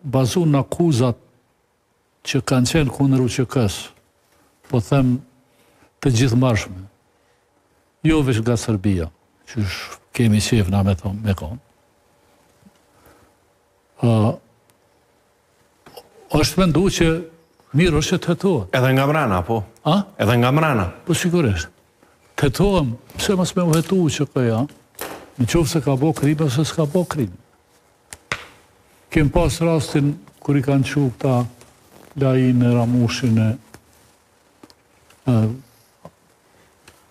bazu në akuzat që kanë qenë kundër UÇK-s, po them të gjithëmarshme, jo veç nga Serbia, që kemi qef na me thonë, me konë. Është mendu që mirë është që të hetohet. Edhe nga mrena, po? A? Edhe nga mrena? Po sigurisht. Të hetohem, pse mos me u hetu UÇK-ja, në qoftë se ka bo krim ose s'ka bo krim. Kem pas rastin kur i kanë qu këta Lajin e Ramushin e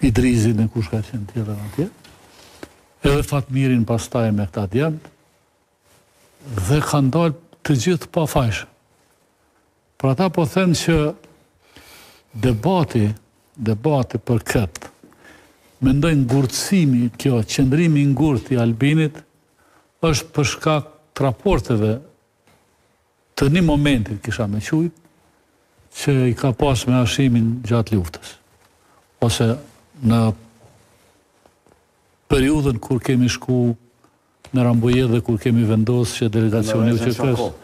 Idrizin e kush ka qenë tjetër atje, edhe Fatmirin pastaj me këta djemt, dhe kanë dalë të gjithë pa fajshë. Pra ata po them që debati për këtë, mendoj ngurtësimi, kjo qëndrimi ngurt i Albinit, është për shkak të raporteve të një momentit, kisha me qujt, që i ka pas me Hashimin gjatë luftës. Ose në periudhën kur kemi shku në Rambuje dhe kur kemi vendosë që delegacioni UÇK-s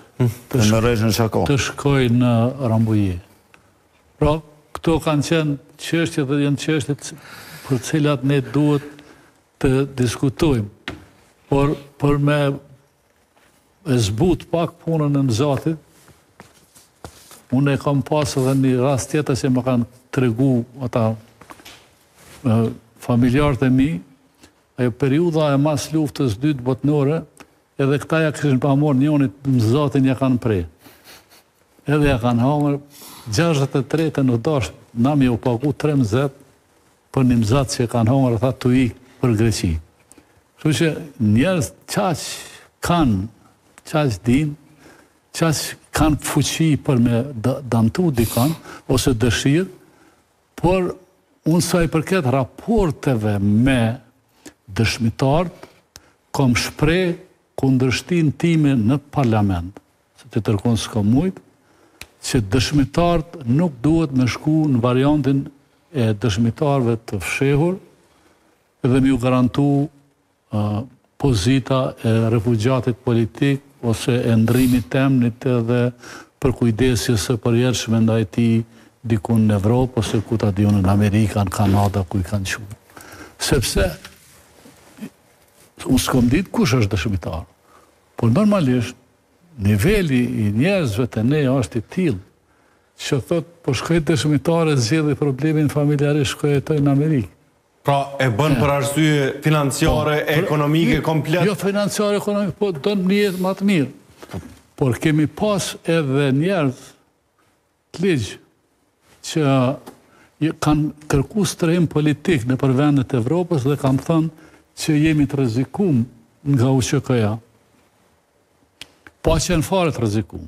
të shkoj në Rambuje. Pra, këto kanë qenë çështje dhe janë çështje për cilat ne duhet të diskutojmë. Por për me e zbut pak punën e Mzatit, unë e kam pas edhe një rast tjetër që më kanë tregu ata familjarët e mi, ajo periudha e mas luftës dytë botnore, edhe këta ja këshin pa morë njonit Mzatin ja kanë prej. Edhe ja kanë hamër, 63 në dasht, na mi u pagu 13 për një Mzat që kanë hamër, ata të i për Greqi. Kështu që njerëz qaq kanë, qaq din, qaq kanë fuqi për me damtu dikan, ose dëshirë, por unë sa i përket raporteve me dëshmitarët, kom shprej kundërshtin time në parlament, se të tërkon s'ka mujtë, që dëshmitarët nuk duhet me shku në variantin e dëshmitarëve të fshehur, edhe mi u garantu pozita e refugjatit politik, ose e ndrimit temnit edhe për kujdesjes së përjetshme ndaj tij dikun në Evropë, ose ku ta diun në Amerika, në Kanada, ku i kanë qenë. Sepse unë s'kom ditë kush është dëshmitar. Por normalisht, niveli i njerëzve të ne është i tillë që thot, po shkoj dëshmitare, zgjedhë problemin familjarisht, shkoj jetoj në Amerikë. Pra e bën për arsye financiare, ekonomike, komplet? Jo financiare, ekonomike, po do në jetë më të mirë. Por kemi pas edhe njerëz të ligjë që kanë kërku strehim politik në për vendet e Evropës dhe kanë thënë që jemi të rrezikum nga UÇK-ja. Po qenë fare të rrezikum.